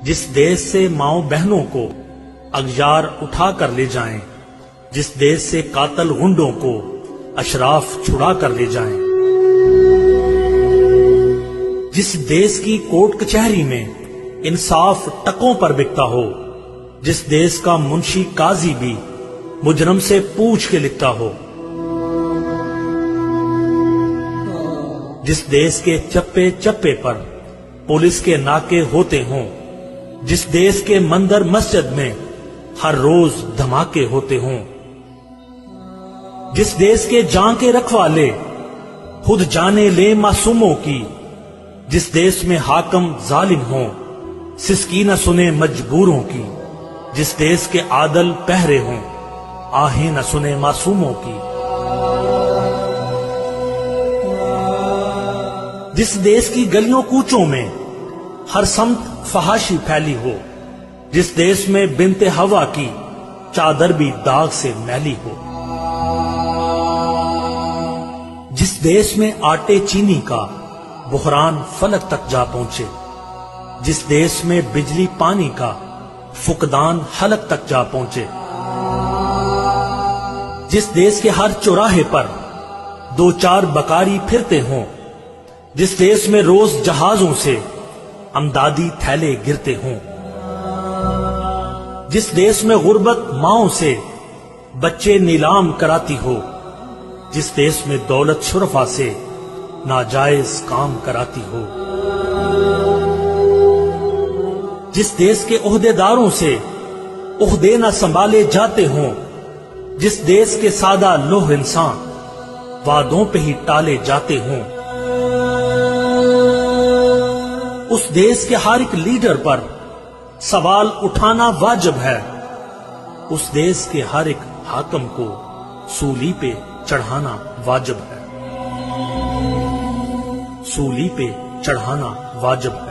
جس دیش سے ماؤں بہنوں کو اغیار اٹھا کر لے جائیں، جس دیش سے قاتل غنڈوں کو اشراف چھڑا کر لے جائیں، جس دیش کی کورٹ کچہری میں انصاف ٹکوں پر بکتا ہو، جس دیش کا منشی قاضی بھی مجرم سے پوچھ کے لکھتا ہو، جس دیش کے چپے چپے پر پولیس کے ناکے ہوتے ہوں، جس دیش کے مندر مسجد میں ہر روز دھماکے ہوتے ہوں، جس دیش کے جان کے رکھوالے خود جانے لے معصوموں کی، جس دیش میں حاکم ظالم ہوں سسکی نہ سنے مجبوروں کی، جس دیش کے عادل پہرے ہوں آہیں نہ سنے معصوموں کی، جس دیش کی گلیوں کوچوں میں ہر سمت فحاشی پھیلی ہو، جس دیش میں بنت ہوا کی چادر بھی داغ سے میلی ہو، جس دیش میں آٹے چینی کا بحران فلک تک جا پہنچے، جس دیش میں بجلی پانی کا فقدان حلق تک جا پہنچے، جس دیش کے ہر چوراہے پر دو چار بکاری پھرتے ہوں، جس دیش میں روز جہازوں سے امدادی تھیلے گرتے ہوں، جس دیش میں غربت ماؤں سے بچے نیلام کراتی ہو، جس دیش میں دولت شرفا سے ناجائز کام کراتی ہو، جس دیش کے عہدیداروں سے عہدے نہ سنبھالے جاتے ہوں، جس دیش کے سادہ لوہ انسان وعدوں پہ ہی ٹالے جاتے ہوں، اس دیش کے ہر ایک لیڈر پر سوال اٹھانا واجب ہے، اس دیش کے ہر ایک حاکم کو سولی پہ چڑھانا واجب ہے، سولی پہ چڑھانا واجب ہے۔